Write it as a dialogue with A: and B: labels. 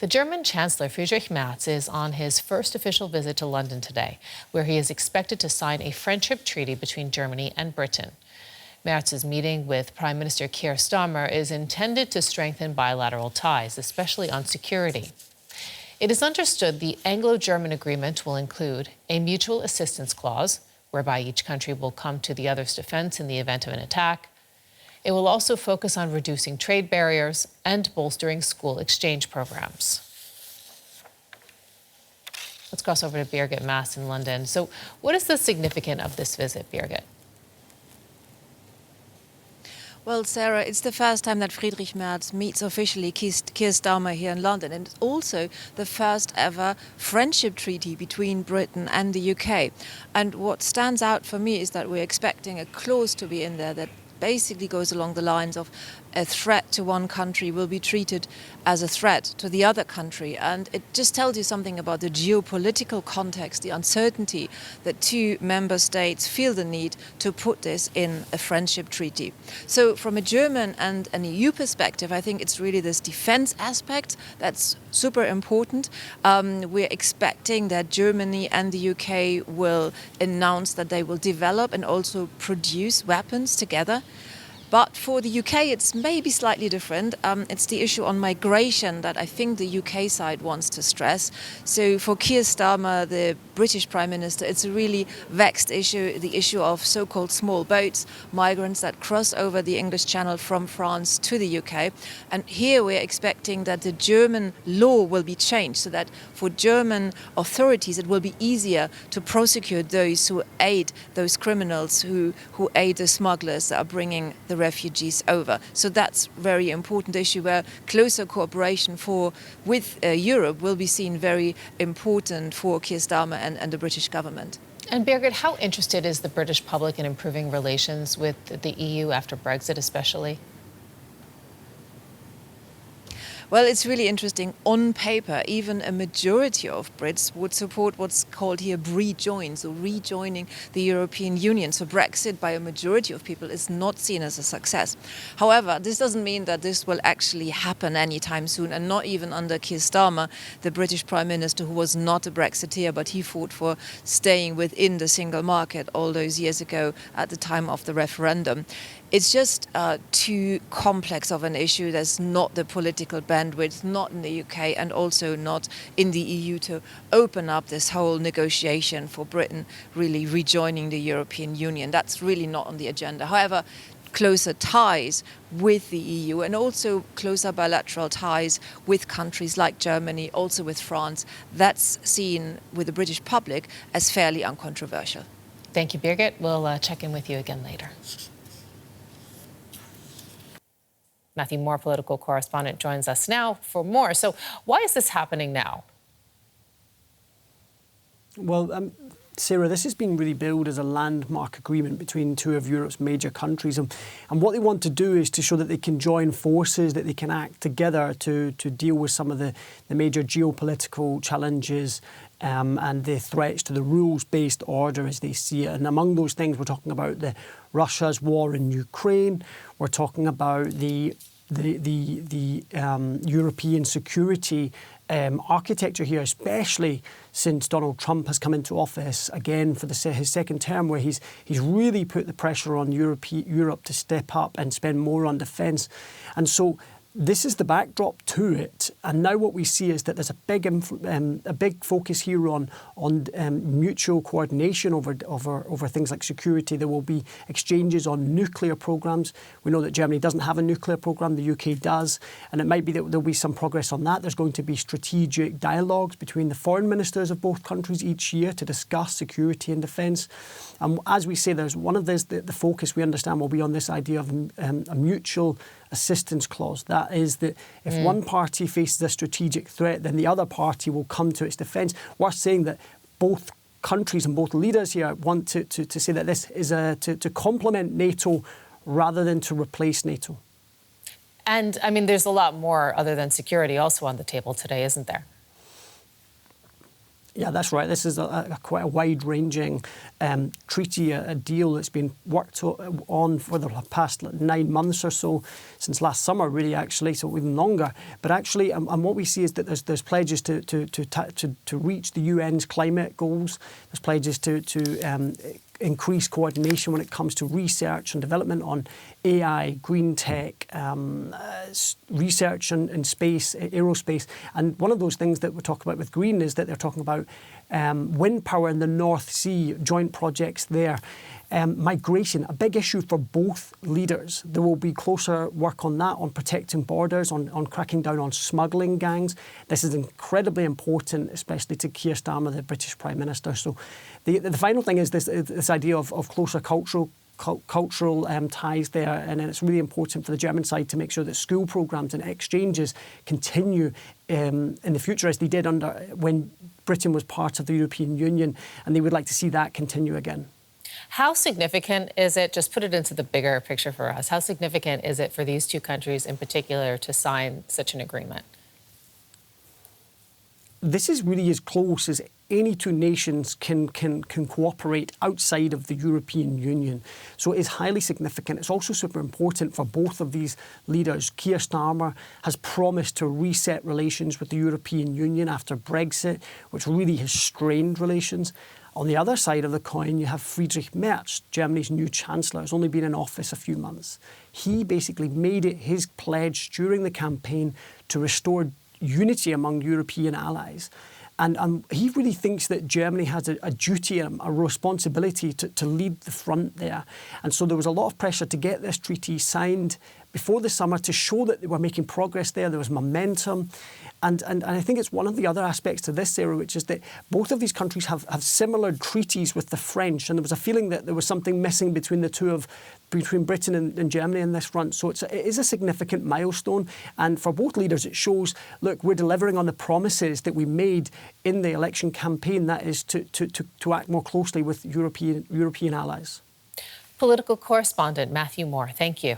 A: The German Chancellor Friedrich Merz is on his first official visit to London today, where he is expected to sign a friendship treaty between Germany and Britain. Merz's meeting with Prime Minister Keir Starmer is intended to strengthen bilateral ties, especially on security. It is understood the Anglo-German agreement will include a mutual assistance clause, whereby each country will come to the other's defense in the event of an attack. It will also focus on reducing trade barriers and bolstering school exchange programs. Let's cross over to Birgit Maas in London. So what is the significance of this visit, Birgit?
B: Well, Sarah, it's the first time that Friedrich Merz meets officially Keir Starmer here in London, and it's also the first ever friendship treaty between Britain and the UK. And what stands out for me is that we're expecting a clause to be in there that basically goes along the lines of a threat to one country will be treated as a threat to the other country. And it just tells you something about the geopolitical context, the uncertainty that two member states feel the need to put this in a friendship treaty. So from a German and an EU perspective, I think it's really this defense aspect that's super important. We're expecting that Germany and the UK will announce that they will develop and also produce weapons together. But for the UK, it's maybe slightly different. It's the issue on migration that I think the UK side wants to stress. So for Keir Starmer, the British Prime Minister, it's a really vexed issue, the issue of so-called small boats, migrants that cross over the English Channel from France to the UK. And here we're expecting that the German law will be changed so that for German authorities, it will be easier to prosecute those who aid those criminals who aid the smugglers that are bringing the refugees over. So that's a very important issue where closer cooperation with Europe will be seen very important for Keir Starmer and the British government.
A: And Birgit, how interested is the British public in improving relations with the EU after Brexit especially?
B: Well, it's really interesting. On paper, even a majority of Brits would support what's called here rejoin, so rejoining the European Union. So Brexit, by a majority of people, is not seen as a success. However, this doesn't mean that this will actually happen anytime soon, and not even under Keir Starmer, the British Prime Minister, who was not a Brexiteer, but he fought for staying within the single market all those years ago at the time of the referendum. It's just too complex of an issue. There's not the political bandwidth, not in the UK and also not in the EU to open up this whole negotiation for Britain really rejoining the European Union. That's really not on the agenda. However, closer ties with the EU and also closer bilateral ties with countries like Germany, also with France, that's seen with the British public as fairly uncontroversial.
A: Thank you, Birgit. We'll check in with you again later. Matthew Moore, political correspondent, joins us now for more. So why is this happening now?
C: Well, Sarah, this has been really billed as a landmark agreement between two of Europe's major countries. And what they want to do is to show that they can join forces, that they can act together to deal with some of the major geopolitical challenges and the threats to the rules-based order as they see it. And among those things, we're talking about Russia's war in Ukraine. We're talking about the European security architecture here, especially since Donald Trump has come into office again for his second term, where he's really put the pressure on Europe to step up and spend more on defence. And so this is the backdrop to it, and now what we see is that there's a big focus here on mutual coordination over things like security. There will be exchanges on nuclear programmes. We know that Germany doesn't have a nuclear programme, the UK does, and it might be that there'll be some progress on that. There's going to be strategic dialogues between the foreign ministers of both countries each year to discuss security and defence. And as we say, there's one of the focus we understand will be on this idea of a mutual assistance clause. That is that if one party faces a strategic threat, then the other party will come to its defence. We're saying that both countries and both leaders here want to say that this is to complement NATO rather than to replace NATO.
A: And, I mean, there's a lot more other than security also on the table today, isn't there?
C: Yeah, that's right. This is quite a wide-ranging treaty, a deal that's been worked on for the past 9 months or so, since last summer, really, actually, so even longer. But actually, and what we see is that there's pledges to reach the UN's climate goals. There's pledges to increase coordination when it comes to research and development on AI, green tech, research in space, aerospace. And one of those things that we talk about with green is that they're talking about wind power in the North Sea, joint projects there. Migration, a big issue for both leaders. There will be closer work on that, on protecting borders, on cracking down on smuggling gangs. This is incredibly important, especially to Keir Starmer, the British Prime Minister. So the final thing is this idea of closer cultural ties there, and it's really important for the German side to make sure that school programmes and exchanges continue in the future as they did when Britain was part of the European Union, and they would like to see that continue again.
A: How significant is it, just put it into the bigger picture for us, how significant is it for these two countries in particular to sign such an agreement?
C: This is really as close as any two nations can cooperate outside of the European Union. So it is highly significant. It's also super important for both of these leaders. Keir Starmer has promised to reset relations with the European Union after Brexit, which really has strained relations. On the other side of the coin, you have Friedrich Merz, Germany's new Chancellor, has only been in office a few months. He basically made it his pledge during the campaign to restore unity among European allies. And he really thinks that Germany has a duty and a responsibility to lead the front there. And so there was a lot of pressure to get this treaty signed before the summer to show that they were making progress there. There was momentum. And I think it's one of the other aspects to this, Sarah, which is that both of these countries have similar treaties with the French. And there was a feeling that there was something missing between between Britain and Germany in this front. So it is a significant milestone. And for both leaders, it shows, look, we're delivering on the promises that we made in the election campaign, that is to act more closely with European allies.
A: Political correspondent Matthew Moore, thank you.